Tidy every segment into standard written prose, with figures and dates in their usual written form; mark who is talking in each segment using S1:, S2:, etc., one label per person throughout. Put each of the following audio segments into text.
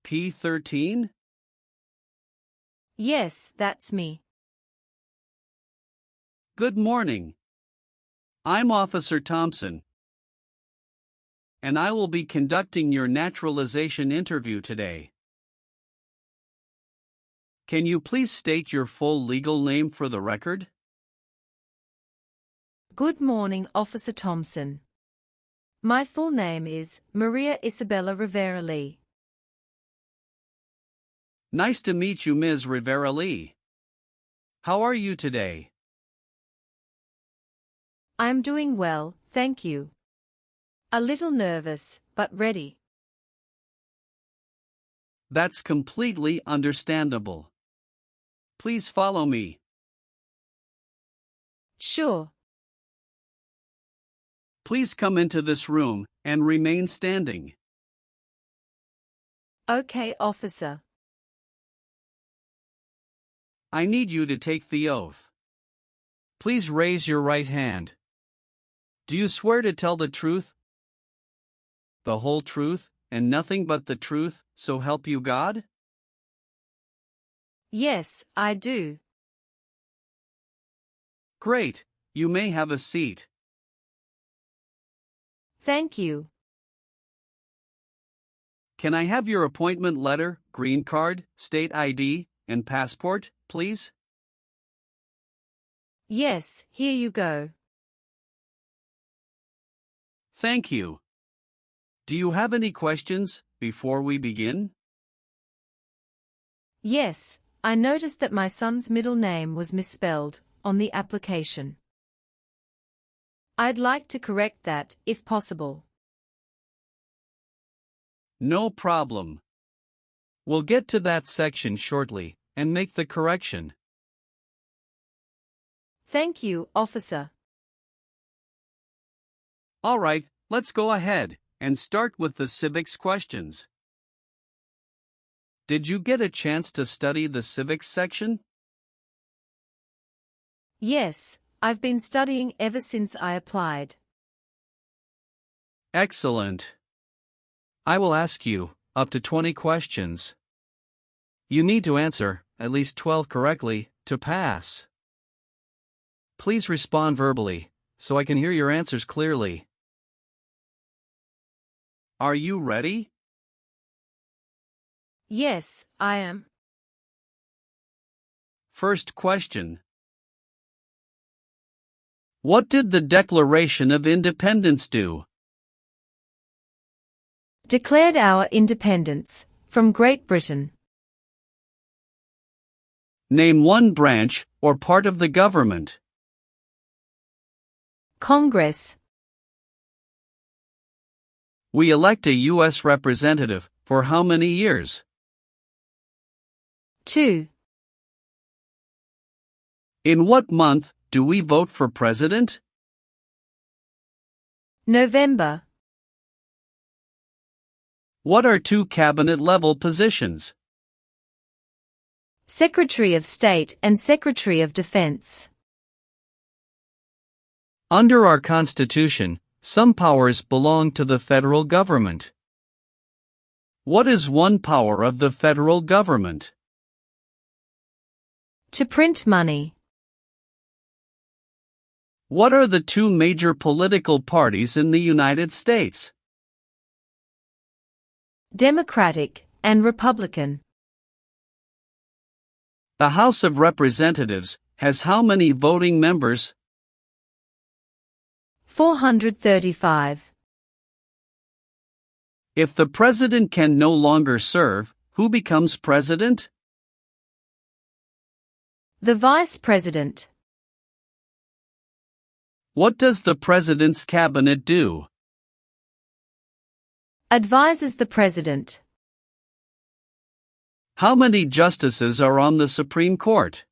S1: P13?
S2: Yes, that's me.
S1: Good morning. I'm Officer Thompson, and I will be conducting your naturalization interview today. Can you please state your full legal name for the record?
S2: Good morning, Officer Thompson. My full name is Maria Isabella Rivera Lee.
S1: Nice to meet you, Ms. Rivera Lee. How are you today?
S2: I'm doing well, thank you. A little nervous, but ready.
S1: That's completely understandable. Please follow me.
S2: Sure.
S1: Please come into this room and remain standing.
S2: Okay, officer.
S1: I need you to take the oath. Please raise your right hand. Do you swear to tell the truth, the whole truth, and nothing but the truth, so help you God?
S2: Yes, I do.
S1: Great, you may have a seat.
S2: Thank you.
S1: Can I have your appointment letter, green card, state ID, and passport, please?
S2: Yes, here you go.
S1: Thank you. Do you have any questions before we begin?
S2: Yes, I noticed that my son's middle name was misspelled on the application. I'd like to correct that, if possible.
S1: No problem. We'll get to that section shortly and make the correction.
S2: Thank you, officer.
S1: All right, let's go ahead and start with the civics questions. Did you get a chance to study the civics section?
S2: Yes, I've been studying ever since I applied.
S1: Excellent. I will ask you up to 20 questions. You need to answer at least 12 correctly to pass. Please respond verbally so I can hear your answers clearly. Are you ready?
S2: Yes, I am.
S1: First question. What did the Declaration of Independence do?
S2: Declared our independence from Great Britain.
S1: Name one branch or part of the government.
S2: Congress.
S1: We elect a U.S. representative for how many years?
S2: 2.
S1: In what month do we vote for president?
S2: November.
S1: What are two cabinet-level positions?
S2: Secretary of State and Secretary of Defense.
S1: Under our Constitution, some powers belong to the federal government. What is one power of the federal government?
S2: To print money.
S1: What are the two major political parties in the United States?
S2: Democratic and Republican.
S1: The House of Representatives has how many voting members?
S2: 435.
S1: If the president can no longer serve, who becomes president?
S2: The Vice President.
S1: What does the president's cabinet do?
S2: Advises the President.
S1: How many justices are on the Supreme Court?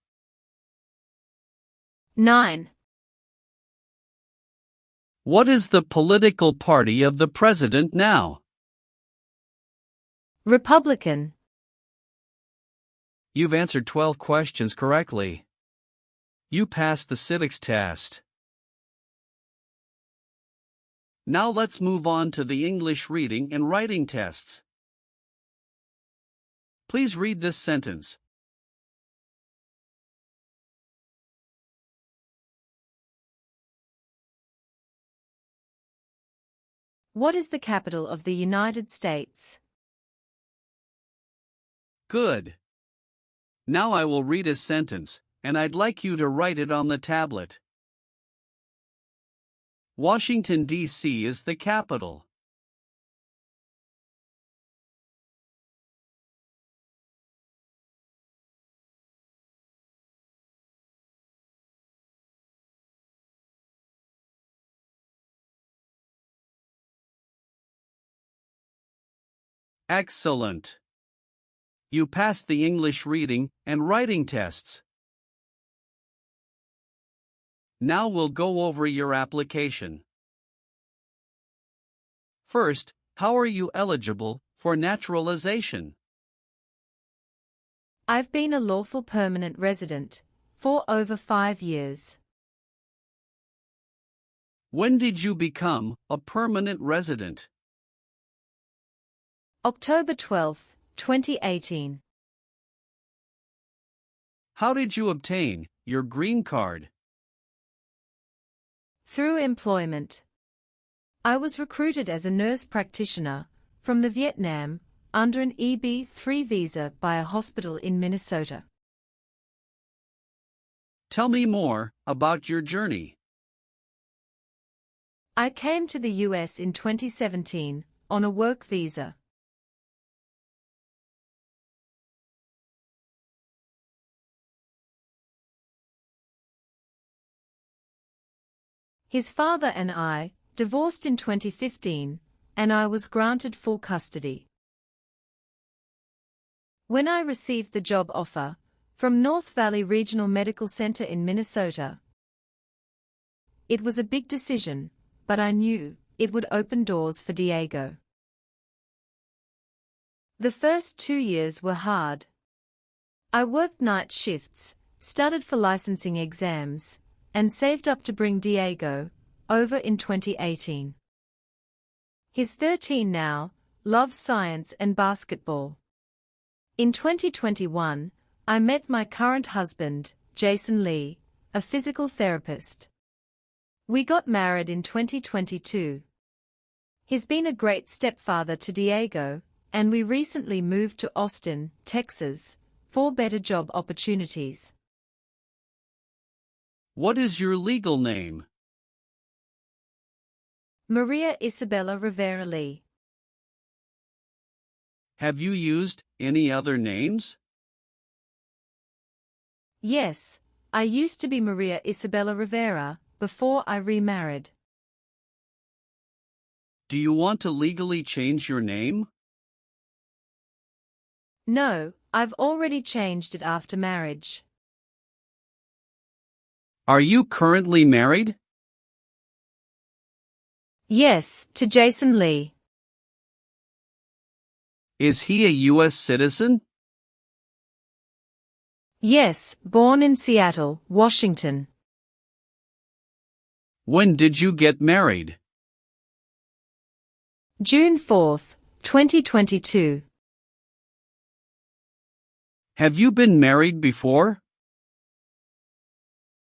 S2: 9.
S1: What is the political party of the president now?
S2: Republican.
S1: You've answered 12 questions correctly. You passed the civics test. Now let's move on to the English reading and writing tests. Please read this sentence.
S2: What is the capital of the United States?
S1: Good. Now I will read a sentence, and I'd like you to write it on the tablet. Washington, D.C. is the capital. Excellent. You passed the English reading and writing tests. Now we'll go over your application. First, how are you eligible for naturalization?
S2: I've been a lawful permanent resident for over 5 years.
S1: When did you become a permanent resident?
S2: October 12, 2018.
S1: How did you obtain your green card?
S2: Through employment. I was recruited as a nurse practitioner from the Vietnam under an EB-3 visa by a hospital in Minnesota.
S1: Tell me more about your journey.
S2: I came to the US in 2017 on a work visa. His father and I divorced in 2015, and I was granted full custody. When I received the job offer from North Valley Regional Medical Center in Minnesota, it was a big decision, but I knew it would open doors for Diego. The first 2 years were hard. I worked night shifts, studied for licensing exams, and saved up to bring Diego over in 2018. He's 13 now, loves science and basketball. In 2021, I met my current husband, Jason Lee, a physical therapist. We got married in 2022. He's been a great stepfather to Diego, and we recently moved to Austin, Texas, for better job opportunities.
S1: What is your legal name?
S2: Maria Isabella Rivera Lee.
S1: Have you used any other names?
S2: Yes, I used to be Maria Isabella Rivera before I remarried.
S1: Do you want to legally change your name?
S2: No, I've already changed it after marriage.
S1: Are you currently married?
S2: Yes, to Jason Lee.
S1: Is he a U.S. citizen?
S2: Yes, born in Seattle, Washington.
S1: When did you get married?
S2: June 4, 2022.
S1: Have you been married before?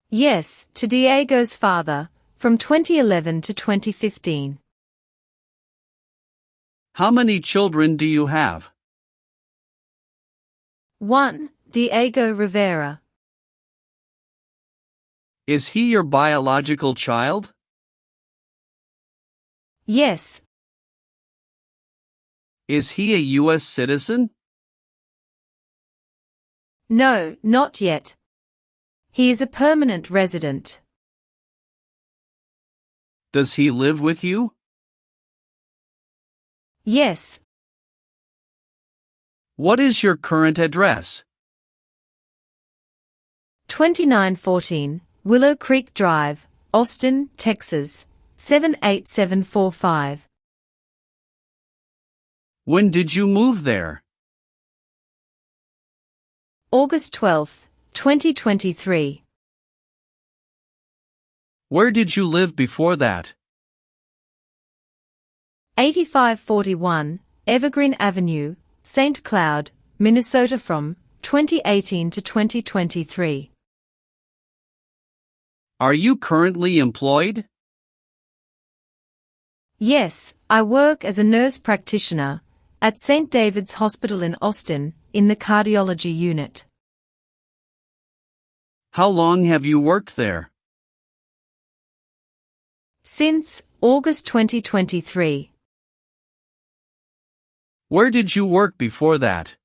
S2: Yes, to Diego's father, from 2011 to 2015.
S1: How many children do you have?
S2: 1. Diego Rivera.
S1: Is he your biological child?
S2: Yes.
S1: Is he a U.S. citizen?
S2: No, not yet. He is a permanent resident.
S1: Does he live with you?
S2: Yes.
S1: What is your current address?
S2: 2914 Willow Creek Drive, Austin, Texas, 78745.
S1: When did you move there?
S2: August 12, 2023.
S1: Where did you live before that?
S2: 8541 Evergreen Avenue, St. Cloud, Minnesota from 2018 to 2023.
S1: Are you currently employed?
S2: Yes, I work as a nurse practitioner at St. David's Hospital in Austin, in the cardiology unit.
S1: How long have you worked there?
S2: Since August 2023.
S1: Where did you work before that?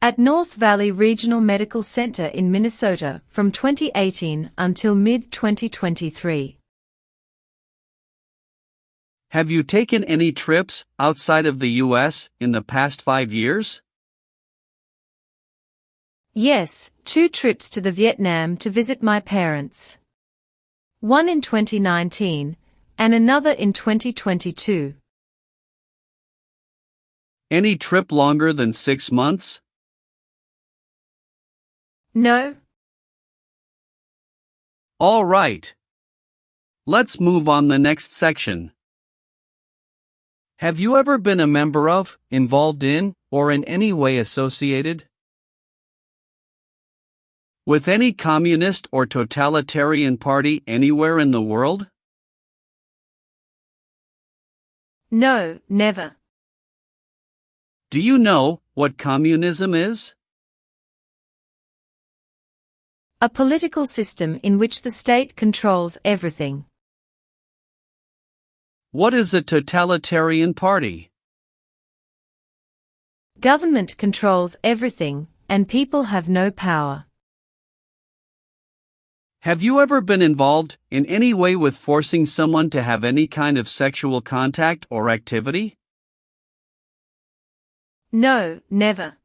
S2: At North Valley Regional Medical Center in Minnesota from 2018 until mid-2023.
S1: Have you taken any trips outside of the U.S. in the past 5 years?
S2: Yes, 2 trips to the Vietnam to visit my parents. One in 2019, and another in 2022.
S1: Any trip longer than 6 months?
S2: No.
S1: All right. Let's move on the next section. Have you ever been a member of, involved in, or in any way associated with any communist or totalitarian party anywhere in the world?
S2: No, never.
S1: Do you know what communism is?
S2: A political system in which the state controls everything.
S1: What is a totalitarian party?
S2: Government controls everything, and people have no power.
S1: Have you ever been involved in any way with forcing someone to have any kind of sexual contact or activity?
S2: No, never.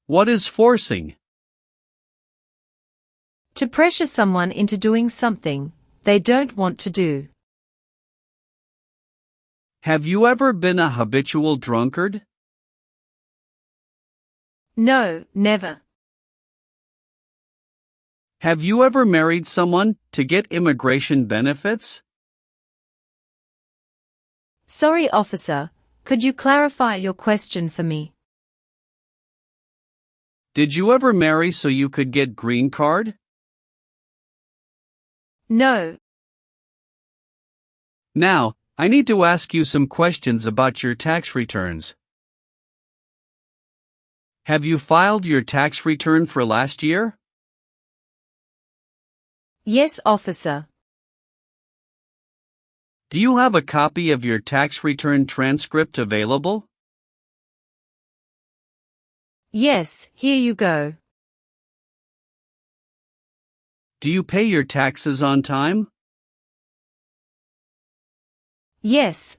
S1: What is forcing?
S2: To pressure someone into doing something they don't want to do.
S1: Have you ever been a habitual drunkard?
S2: No, never.
S1: Have you ever married someone to get immigration benefits?
S2: Sorry, officer, could you clarify your question for me?
S1: Did you ever marry so you could get green card?
S2: No.
S1: Now, I need to ask you some questions about your tax returns. Have you filed your tax return for last year?
S2: Yes, officer.
S1: Do you have a copy of your tax return transcript available?
S2: Yes, here you go.
S1: Do you pay your taxes on time?
S2: Yes.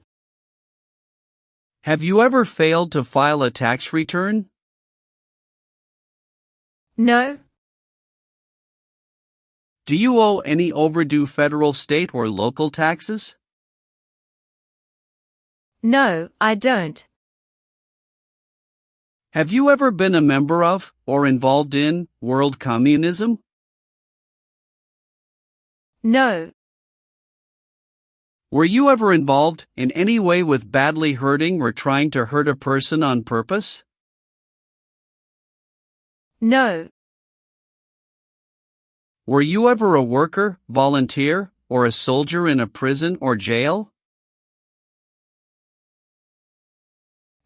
S1: Have you ever failed to file a tax return?
S2: No.
S1: Do you owe any overdue federal, state, or local taxes?
S2: No, I don't.
S1: Have you ever been a member of, or involved in, world communism?
S2: No.
S1: Were you ever involved in any way with badly hurting or trying to hurt a person on purpose?
S2: No.
S1: Were you ever a worker, volunteer, or a soldier in a prison or jail?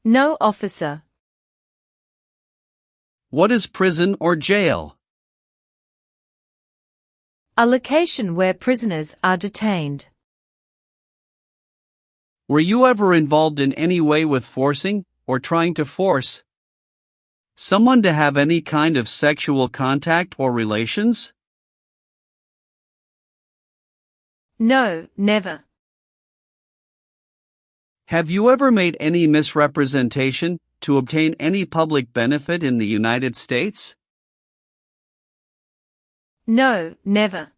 S2: No, officer.
S1: What is prison or jail?
S2: A location where prisoners are detained.
S1: Were you ever involved in any way with forcing, or trying to force, someone to have any kind of sexual contact or relations?
S2: No, never.
S1: Have you ever made any misrepresentation to obtain any public benefit in the United States?
S2: No, never.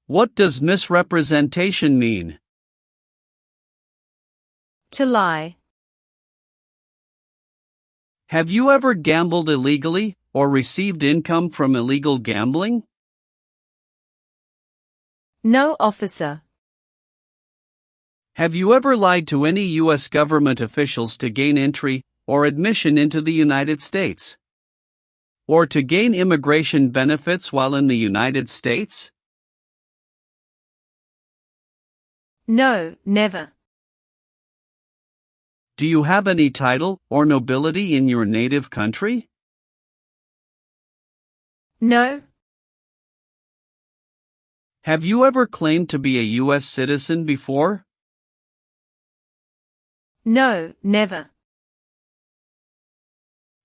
S1: What does misrepresentation mean?
S2: To lie.
S1: Have you ever gambled illegally or received income from illegal gambling?
S2: No, officer.
S1: Have you ever lied to any U.S. government officials to gain entry or admission into the United States? Or to gain immigration benefits while in the United States?
S2: No, never.
S1: Do you have any title or nobility in your native country?
S2: No.
S1: Have you ever claimed to be a U.S. citizen before?
S2: No, never.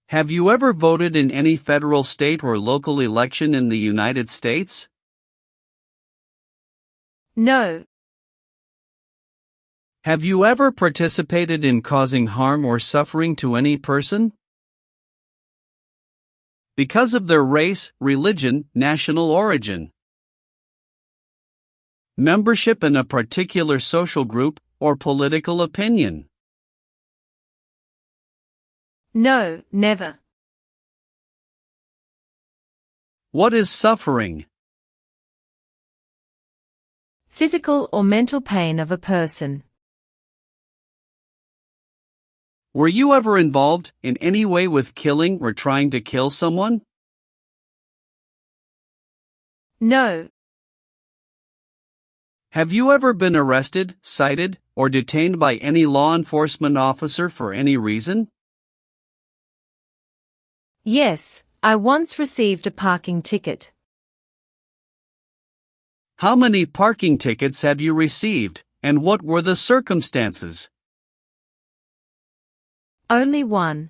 S1: Have you ever voted in any federal, state, or local election in the United States?
S2: No.
S1: Have you ever participated in causing harm or suffering to any person? Because of their race, religion, national origin, membership in a particular social group, or political opinion?
S2: No, never.
S1: What is suffering?
S2: Physical or mental pain of a person.
S1: Were you ever involved in any way with killing or trying to kill someone?
S2: No.
S1: Have you ever been arrested, cited, or detained by any law enforcement officer for any reason?
S2: Yes, I once received a parking ticket.
S1: How many parking tickets have you received, and what were the circumstances?
S2: Only one.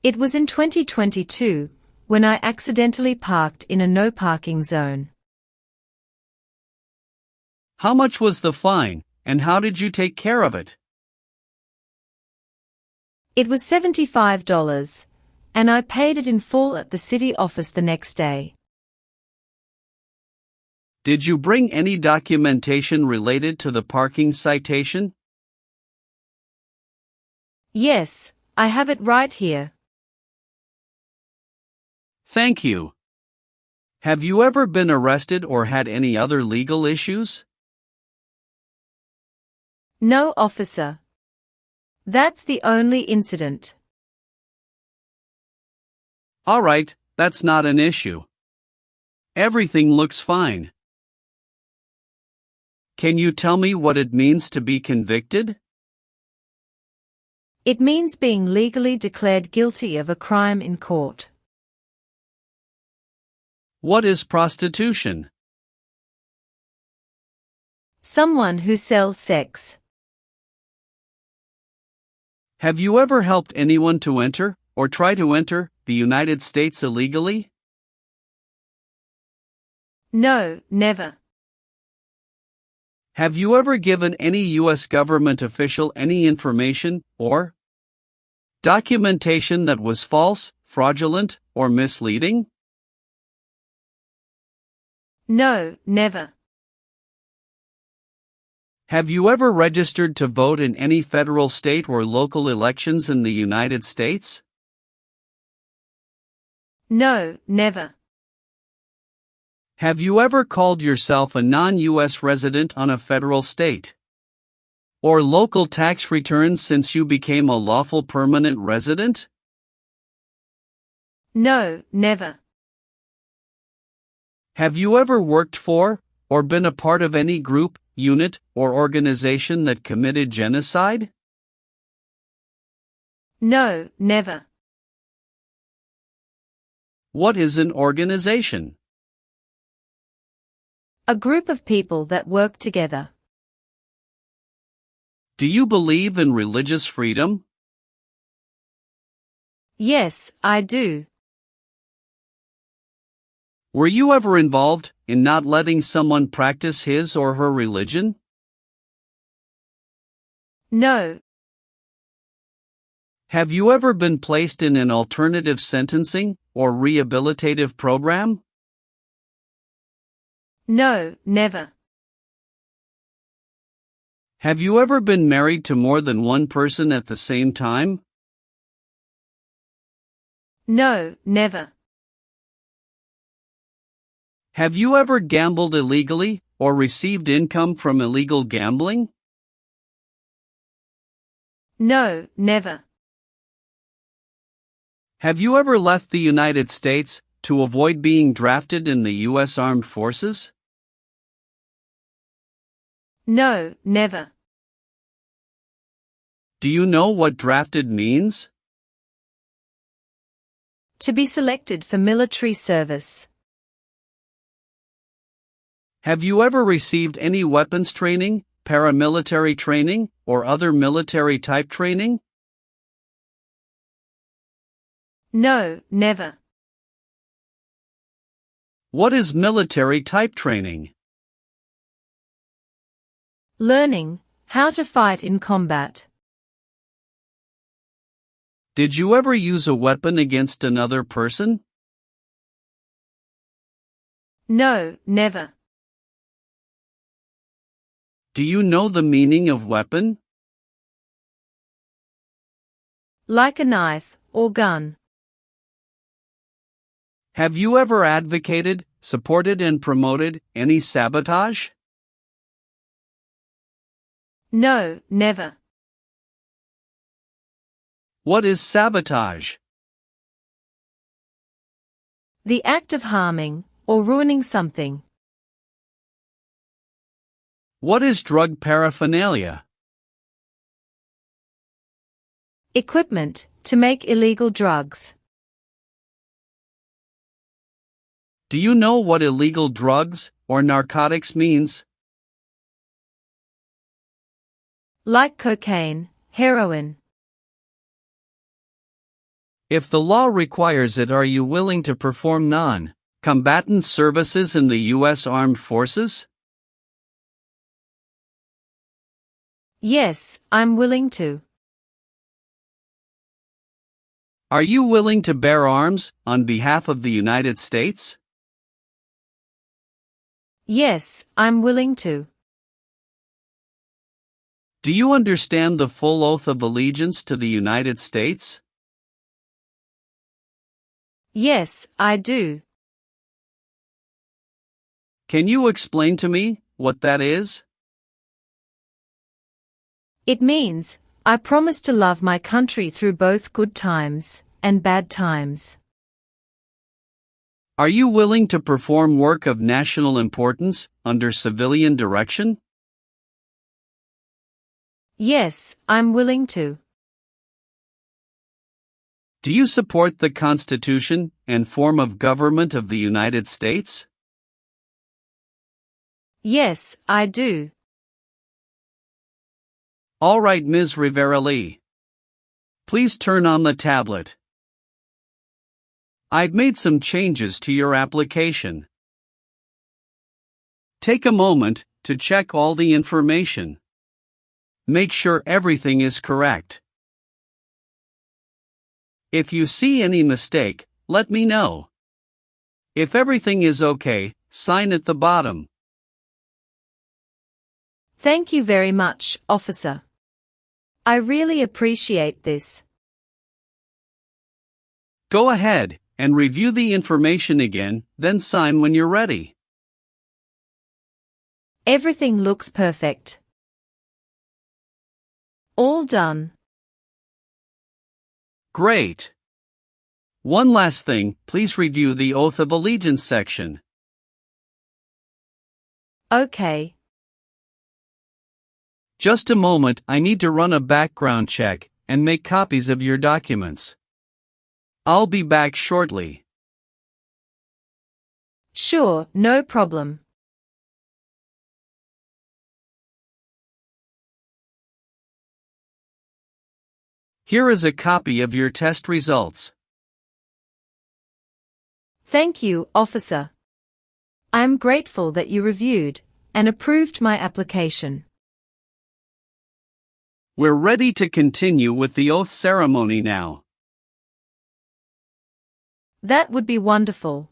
S2: It was in 2022, when I accidentally parked in a no parking zone.
S1: How much was the fine, and how did you take care of it?
S2: It was $75, and I paid it in full at the city office the next day.
S1: Did you bring any documentation related to the parking citation?
S2: Yes, I have it right here.
S1: Thank you. Have you ever been arrested or had any other legal issues?
S2: No, officer. That's the only incident.
S1: All right, that's not an issue. Everything looks fine. Can you tell me what it means to be convicted?
S2: It means being legally declared guilty of a crime in court.
S1: What is prostitution?
S2: Someone who sells sex.
S1: Have you ever helped anyone to enter, or try to enter, the United States illegally?
S2: No, never.
S1: Have you ever given any U.S. government official any information, or documentation that was false, fraudulent, or misleading?
S2: No, never.
S1: Have you ever registered to vote in any federal, state, or local elections in the United States?
S2: No, never.
S1: Have you ever called yourself a non-U.S. resident on a federal, state, or local tax return since you became a lawful permanent resident?
S2: No, never.
S1: Have you ever worked for, or been a part of any group, unit, or organization that committed genocide?
S2: No, never.
S1: What is an organization?
S2: A group of people that work together.
S1: Do you believe in religious freedom?
S2: Yes, I do.
S1: Were you ever involved in not letting someone practice his or her religion?
S2: No.
S1: Have you ever been placed in an alternative sentencing or rehabilitative program?
S2: No, never.
S1: Have you ever been married to more than one person at the same time?
S2: No, never.
S1: Have you ever gambled illegally or received income from illegal gambling?
S2: No, never.
S1: Have you ever left the United States to avoid being drafted in the U.S. Armed Forces?
S2: No, never.
S1: Do you know what drafted means?
S2: To be selected for military service.
S1: Have you ever received any weapons training, paramilitary training, or other military type training?
S2: No, never.
S1: What is military type training?
S2: Learning how to fight in combat.
S1: Did you ever use a weapon against another person?
S2: No, never.
S1: Do you know the meaning of weapon?
S2: Like a knife or gun.
S1: Have you ever advocated, supported and promoted any sabotage?
S2: No, never.
S1: What is sabotage?
S2: The act of harming or ruining something.
S1: What is drug paraphernalia?
S2: Equipment to make illegal drugs.
S1: Do you know what illegal drugs or narcotics means?
S2: Like cocaine, heroin.
S1: If the law requires it, are you willing to perform non-combatant services in the U.S. Armed Forces?
S2: Yes, I'm willing to.
S1: Are you willing to bear arms on behalf of the United States?
S2: Yes, I'm willing to.
S1: Do you understand the full oath of allegiance to the United States?
S2: Yes, I do.
S1: Can you explain to me what that is?
S2: It means, I promise to love my country through both good times and bad times.
S1: Are you willing to perform work of national importance under civilian direction?
S2: Yes, I'm willing to.
S1: Do you support the Constitution and form of government of the United States?
S2: Yes, I do.
S1: All right, Ms. Rivera-Lee. Please turn on the tablet. I've made some changes to your application. Take a moment to check all the information. Make sure everything is correct. If you see any mistake, let me know. If everything is okay, sign at the bottom.
S2: Thank you very much, officer. I really appreciate this.
S1: Go ahead and review the information again, then sign when you're ready.
S2: Everything looks perfect. All done.
S1: Great. One last thing, please review the Oath of Allegiance section.
S2: Okay.
S1: Just a moment, I need to run a background check and make copies of your documents. I'll be back shortly.
S2: Sure, no problem.
S1: Here is a copy of your test results.
S2: Thank you, officer. I am grateful that you reviewed and approved my application.
S1: We're ready to continue with the oath ceremony now.
S2: That would be wonderful.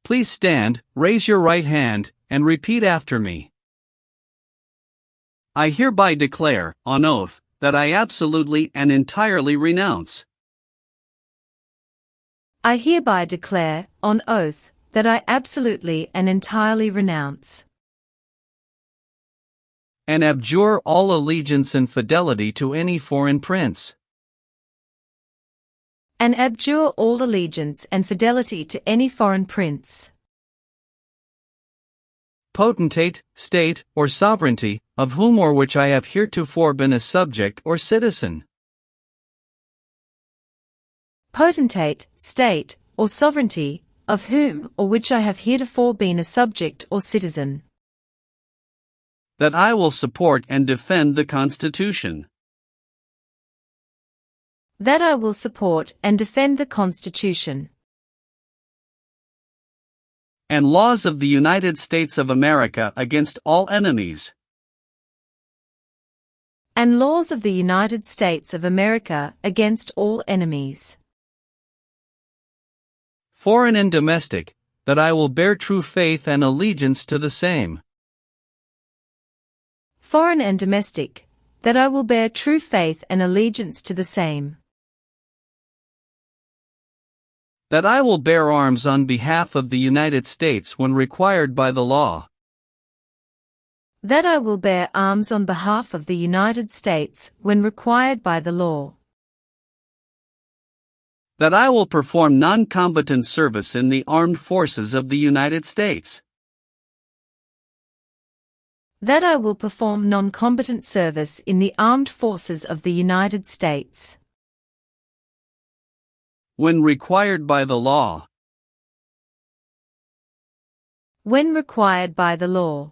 S1: Please stand, raise your right hand, and repeat after me. I hereby declare, on oath, that I absolutely and entirely renounce.
S2: I hereby declare, on oath, that I absolutely and entirely renounce
S1: and abjure all allegiance and fidelity to any foreign prince,
S2: and abjure all allegiance and fidelity to any foreign prince,
S1: potentate, state, or sovereignty, of whom or which I have heretofore been a subject or citizen.
S2: Potentate, state, or sovereignty, of whom or which I have heretofore been a subject or citizen.
S1: That I will support and defend the Constitution.
S2: That I will support and defend the Constitution.
S1: And laws of the United States of America against all enemies.
S2: And laws of the United States of America against all enemies.
S1: Foreign and domestic, that I will bear true faith and allegiance to the same.
S2: Foreign and domestic, that I will bear true faith and allegiance to the same.
S1: That I will bear arms on behalf of the United States when required by the law.
S2: That I will bear arms on behalf of the United States when required by the law.
S1: That I will perform non-combatant service in the armed forces of the United States.
S2: That I will perform non-combatant service in the armed forces of the United States.
S1: When required by the law.
S2: When required by the law.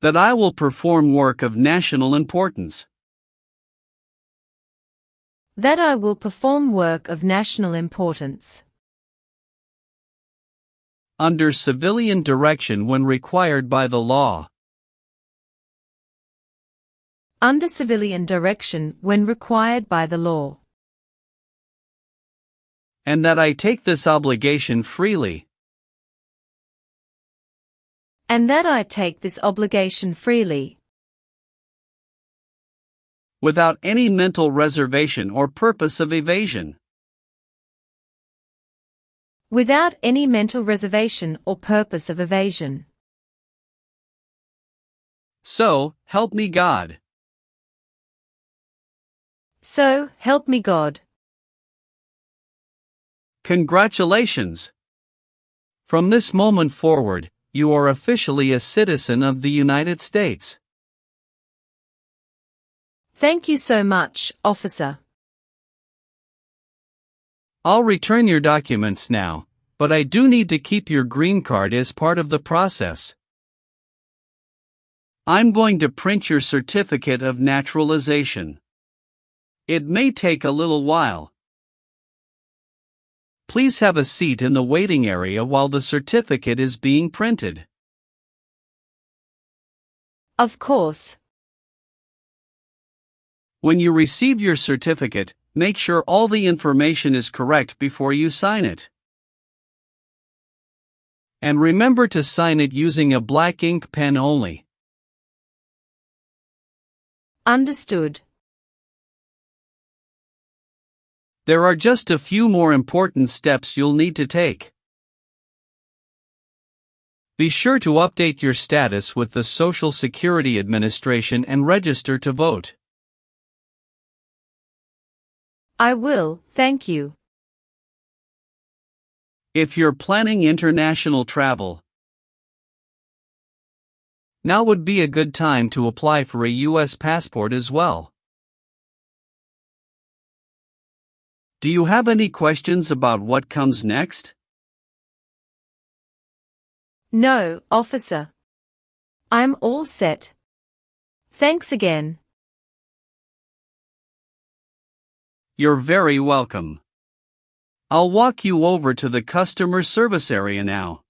S1: That I will perform work of national importance.
S2: That I will perform work of national importance.
S1: Under civilian direction when required by the law.
S2: Under civilian direction when required by the law.
S1: And that I take this obligation freely.
S2: And that I take this obligation freely.
S1: Without any mental reservation or purpose of evasion.
S2: Without any mental reservation or purpose of evasion.
S1: So, help me God.
S2: So, help me God.
S1: Congratulations! From this moment forward, you are officially a citizen of the United States.
S2: Thank you so much, officer.
S1: I'll return your documents now, but I do need to keep your green card as part of the process. I'm going to print your certificate of naturalization. It may take a little while. Please have a seat in the waiting area while the certificate is being printed.
S2: Of course.
S1: When you receive your certificate, make sure all the information is correct before you sign it. And remember to sign it using a black ink pen only.
S2: Understood.
S1: There are just a few more important steps you'll need to take. Be sure to update your status with the Social Security Administration and register to vote.
S2: I will, thank you.
S1: If you're planning international travel, now would be a good time to apply for a U.S. passport as well. Do you have any questions about what comes next?
S2: No, officer. I'm all set. Thanks again.
S1: You're very welcome. I'll walk you over to the customer service area now.